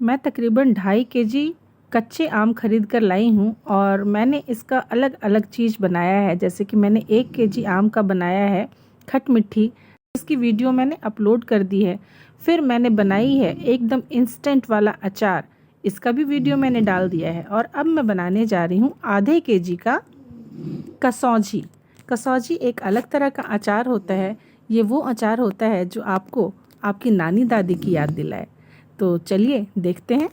मैं तकरीबन 2.5 kg कच्चे आम खरीद कर लाई हूँ और मैंने इसका अलग अलग चीज़ बनाया है। जैसे कि मैंने 1 kg आम का बनाया है खट मिट्ठी, इसकी वीडियो मैंने अपलोड कर दी है। फिर मैंने बनाई है एकदम इंस्टेंट वाला अचार, इसका भी वीडियो मैंने डाल दिया है। और अब मैं बनाने जा रही हूँ आधे kg का कसौजी। कसौजी एक अलग तरह का अचार होता है। ये वो अचार होता है जो आपको आपकी नानी दादी की याद दिलाए। तो चलिए देखते हैं।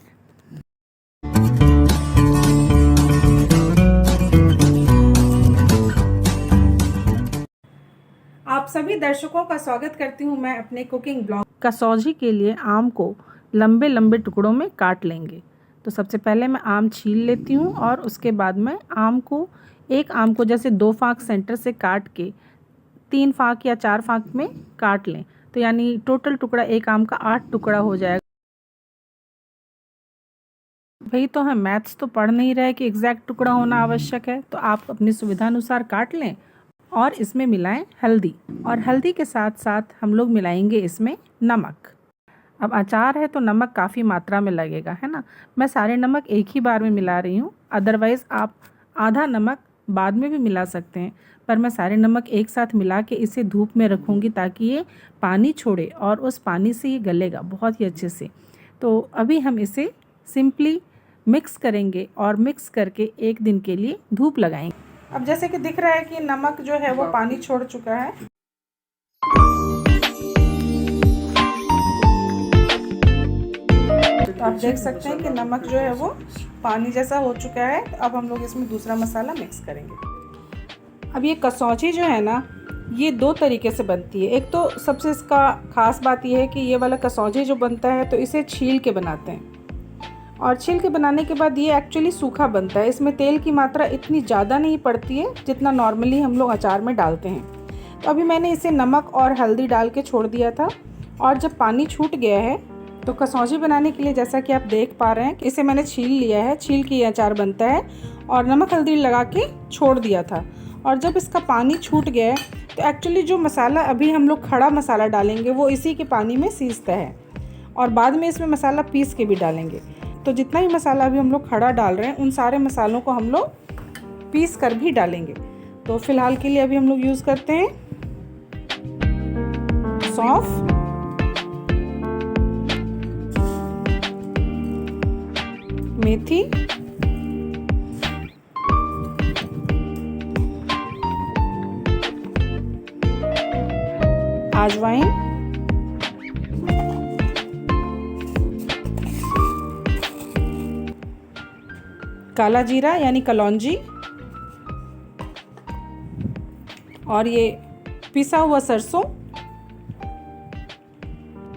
आप सभी दर्शकों का स्वागत करती हूँ मैं अपने कुकिंग ब्लॉग। कसौजी के लिए आम को लंबे लंबे टुकड़ों में काट लेंगे। तो सबसे पहले मैं आम छील लेती हूँ और उसके बाद मैं एक आम को जैसे 2 फाँक सेंटर से काट के 3 फाँक या 4 फाँक में काट लें। तो यानी टोटल टुकड़ा एक आम का 8 टुकड़ा हो जाएगा। भाई तो हम मैथ्स तो पढ़ नहीं रहे कि एग्जैक्ट टुकड़ा होना आवश्यक है, तो आप अपनी सुविधा अनुसार काट लें। और इसमें मिलाएं हल्दी, और हल्दी के साथ साथ हम लोग मिलाएंगे इसमें नमक। अब अचार है तो नमक काफ़ी मात्रा में लगेगा, है ना। मैं सारे नमक एक ही बार में मिला रही हूँ, अदरवाइज़ आप आधा नमक बाद में भी मिला सकते हैं। पर मैं सारे नमक एक साथ मिला के इसे धूप में रखूँगी ताकि ये पानी छोड़े और उस पानी से ये गलेगा बहुत ही अच्छे से। तो अभी हम इसे सिंपली मिक्स करेंगे और मिक्स करके एक दिन के लिए धूप लगाएंगे। अब जैसे कि दिख रहा है कि नमक जो है वो पानी छोड़ चुका है। तो आप देख सकते हैं कि नमक जो है वो पानी जैसा हो चुका है। तो अब हम लोग इसमें दूसरा मसाला मिक्स करेंगे। अब ये कसौजी जो है ना, ये 2 तरीके से बनती है। एक तो सबसे इसका खास बात ये है कि ये वाला कसौजी जो बनता है तो इसे छील के बनाते हैं, और छील के बनाने के बाद ये एक्चुअली सूखा बनता है। इसमें तेल की मात्रा इतनी ज़्यादा नहीं पड़ती है जितना नॉर्मली हम लोग अचार में डालते हैं। तो अभी मैंने इसे नमक और हल्दी डाल के छोड़ दिया था, और जब पानी छूट गया है तो कसौजी बनाने के लिए जैसा कि आप देख पा रहे हैं कि इसे मैंने छील लिया है। छील के अचार बनता है, और नमक हल्दी लगा के छोड़ दिया था। और जब इसका पानी छूट गया है तो एक्चुअली जो मसाला अभी हम लोग खड़ा मसाला डालेंगे वो इसी के पानी में सींचता है, और बाद में इसमें मसाला पीस के भी डालेंगे। तो जितना ही मसाला अभी हम लोग खड़ा डाल रहे हैं उन सारे मसालों को हम लोग पीस कर भी डालेंगे। तो फिलहाल के लिए अभी हम लोग यूज़ करते हैं सौंफ, मेथी, अजवाइन, काला जीरा यानी कलौंजी, और ये पिसा हुआ सरसों।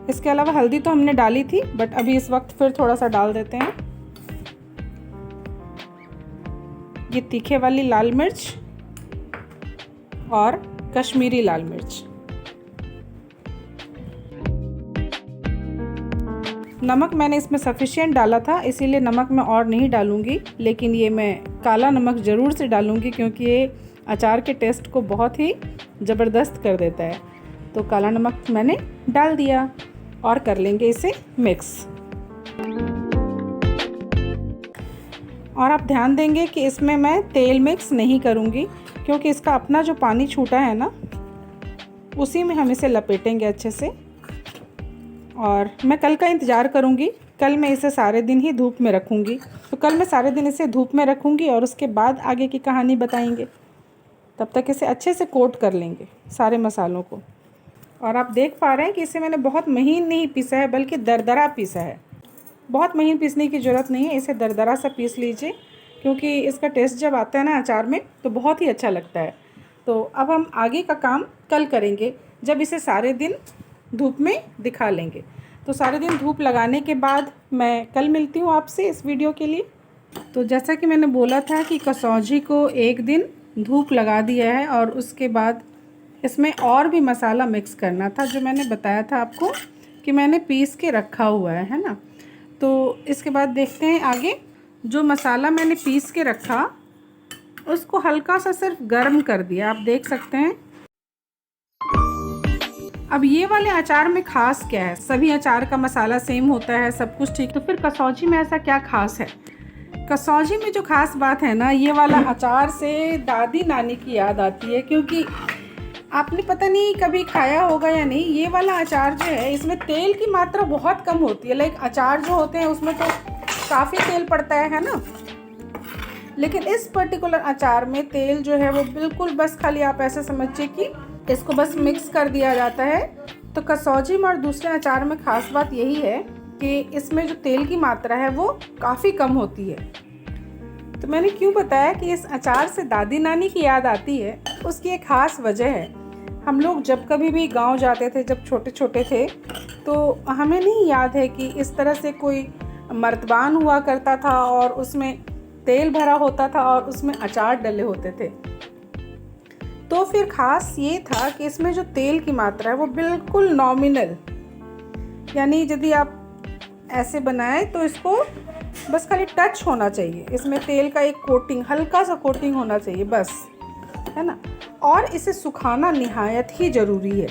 इसके अलावा हल्दी तो हमने डाली थी, बट अभी इस वक्त फिर थोड़ा सा डाल देते हैं। ये तीखे वाली लाल मिर्च और कश्मीरी लाल मिर्च। नमक मैंने इसमें सफिशिएंट डाला था, इसीलिए नमक मैं और नहीं डालूंगी, लेकिन ये मैं काला नमक ज़रूर से डालूंगी क्योंकि ये अचार के टेस्ट को बहुत ही ज़बरदस्त कर देता है। तो काला नमक मैंने डाल दिया और कर लेंगे इसे मिक्स। और आप ध्यान देंगे कि इसमें मैं तेल मिक्स नहीं करूँगी, क्योंकि इसका अपना जो पानी छूटा है ना, उसी में हम इसे लपेटेंगे अच्छे से। और मैं कल का इंतज़ार करूँगी। कल मैं इसे सारे दिन ही धूप में रखूँगी। तो कल मैं सारे दिन इसे धूप में रखूँगी और उसके बाद आगे की कहानी बताएंगे। तब तक इसे अच्छे से कोट कर लेंगे सारे मसालों को। और आप देख पा रहे हैं कि इसे मैंने बहुत महीन नहीं पीसा है, बल्कि दरदरा पीसा है। बहुत महीन पीसने की ज़रूरत नहीं है, इसे दरदरा सा पीस लीजिए, क्योंकि इसका टेस्ट जब आता है ना अचार में तो बहुत ही अच्छा लगता है। तो अब हम आगे का काम कल करेंगे, जब इसे सारे दिन धूप में दिखा लेंगे। तो सारे दिन धूप लगाने के बाद मैं कल मिलती हूँ आपसे इस वीडियो के लिए। तो जैसा कि मैंने बोला था कि कसौजी को एक दिन धूप लगा दिया है, और उसके बाद इसमें और भी मसाला मिक्स करना था जो मैंने बताया था आपको कि मैंने पीस के रखा हुआ है ना। तो इसके बाद देखते हैं आगे। जो मसाला मैंने पीस के रखा उसको हल्का सा सिर्फ गर्म कर दिया, आप देख सकते हैं। अब ये वाले अचार में ख़ास क्या है? सभी अचार का मसाला सेम होता है, सब कुछ ठीक, तो फिर कसौजी में ऐसा क्या ख़ास है? कसौजी में जो ख़ास बात है ना, ये वाला अचार से दादी नानी की याद आती है, क्योंकि आपने पता नहीं कभी खाया होगा या नहीं, ये वाला अचार जो है इसमें तेल की मात्रा बहुत कम होती है। लाइक अचार जो होते हैं उसमें तो काफ़ी तेल पड़ता है ना, लेकिन इस पर्टिकुलर अचार में तेल जो है वो बिल्कुल, बस खाली आप ऐसे समझिए कि इसको बस मिक्स कर दिया जाता है। तो कसौजी में और दूसरे अचार में ख़ास बात यही है कि इसमें जो तेल की मात्रा है वो काफ़ी कम होती है। तो मैंने क्यों बताया कि इस अचार से दादी नानी की याद आती है, उसकी एक ख़ास वजह है। हम लोग जब कभी भी गांव जाते थे, जब छोटे छोटे थे, तो हमें नहीं याद है कि इस तरह से कोई मर्तबान हुआ करता था और उसमें तेल भरा होता था और उसमें अचार डले होते थे। तो फिर ख़ास ये था कि इसमें जो तेल की मात्रा है वो बिल्कुल नॉमिनल, यानी यदि आप ऐसे बनाएं तो इसको बस खाली टच होना चाहिए, इसमें तेल का एक कोटिंग, हल्का सा कोटिंग होना चाहिए बस, है ना। और इसे सुखाना निहायत ही ज़रूरी है।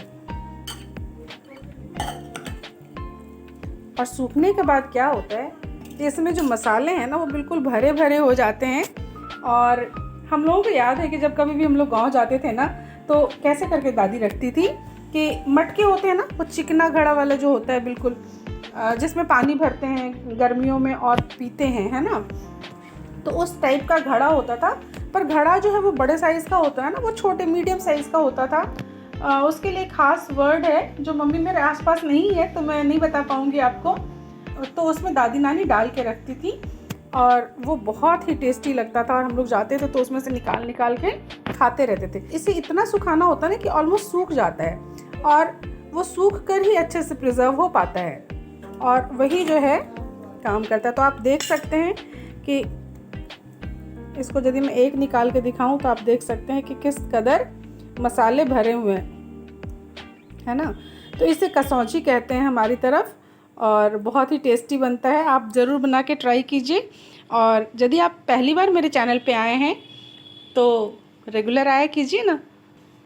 और सूखने के बाद क्या होता है कि इसमें जो मसाले हैं ना वो बिल्कुल भरे भरे हो जाते हैं। और हम लोगों को याद है कि जब कभी भी हम लोग गांव जाते थे ना, तो कैसे करके दादी रखती थी कि मटके होते हैं ना, वो चिकना घड़ा वाला जो होता है बिल्कुल, जिसमें पानी भरते हैं गर्मियों में और पीते हैं, है ना, तो उस टाइप का घड़ा होता था। पर घड़ा जो है वो बड़े साइज़ का होता है ना, वो छोटे मीडियम साइज़ का होता था। उसके लिए ख़ास वर्ड है जो मम्मी मेरे आसपास नहीं है तो मैं नहीं बता पाऊँगी आपको। तो उसमें दादी नानी डाल के रखती थी और वो बहुत ही टेस्टी लगता था। और हम लोग जाते थे तो उसमें से निकाल निकाल के खाते रहते थे। इसे इतना सुखाना होता है ना कि ऑलमोस्ट सूख जाता है और वो सूख कर ही अच्छे से प्रिजर्व हो पाता है, और वही जो है काम करता है। तो आप देख सकते हैं कि इसको यदि मैं एक निकाल के दिखाऊं तो आप देख सकते हैं कि किस कदर मसाले भरे हुए हैं, है ना। तो इसे कसौजी कहते हैं हमारी तरफ और बहुत ही टेस्टी बनता है। आप ज़रूर बना के ट्राई कीजिए। और यदि आप पहली बार मेरे चैनल पे आए हैं तो रेगुलर आया कीजिए ना,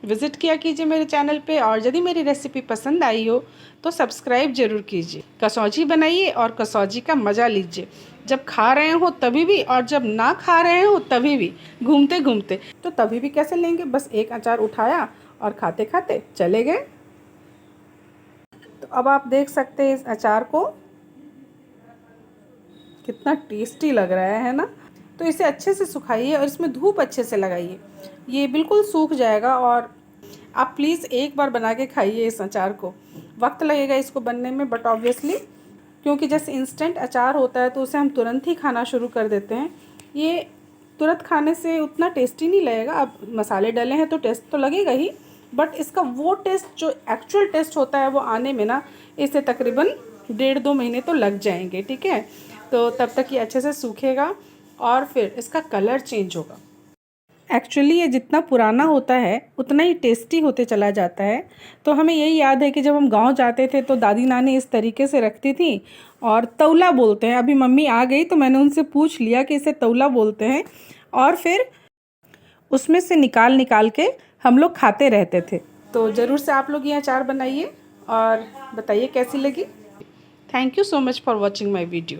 विज़िट किया कीजिए मेरे चैनल पे। और यदि मेरी रेसिपी पसंद आई हो तो सब्सक्राइब ज़रूर कीजिए। कसौजी बनाइए और कसौजी का मज़ा लीजिए, जब खा रहे हो तभी भी और जब ना खा रहे हो तभी भी, घूमते घूमते। तो तभी भी कैसे लेंगे, बस एक अचार उठाया और खाते खाते चले गए। तो अब आप देख सकते हैं इस अचार को, कितना टेस्टी लग रहा है ना। तो इसे अच्छे से सुखाइए और इसमें धूप अच्छे से लगाइए, ये बिल्कुल सूख जाएगा। और आप प्लीज़ एक बार बना के खाइए इस अचार को। वक्त लगेगा इसको बनने में, बट ऑब्वियसली क्योंकि जैसे इंस्टेंट अचार होता है तो उसे हम तुरंत ही खाना शुरू कर देते हैं। ये तुरंत खाने से उतना टेस्टी नहीं लगेगा। अब मसाले डले हैं तो टेस्ट तो लगेगा ही, बट इसका वो टेस्ट जो एक्चुअल टेस्ट होता है वो आने में ना इसे तकरीबन 1.5-2 महीने तो लग जाएंगे, ठीक है। तो तब तक ये अच्छे से सूखेगा और फिर इसका कलर चेंज होगा। एक्चुअली ये जितना पुराना होता है उतना ही टेस्टी होते चला जाता है। तो हमें यही याद है कि जब हम गांव जाते थे तो दादी नानी इस तरीके से रखती थी। और तौला बोलते हैं, अभी मम्मी आ गई तो मैंने उनसे पूछ लिया कि इसे तौला बोलते हैं। और फिर उसमें से निकाल निकाल के हम लोग खाते रहते थे। तो ज़रूर से आप लोग ये अचार बनाइए और बताइए कैसी लगी। Thank you so much for watching my video.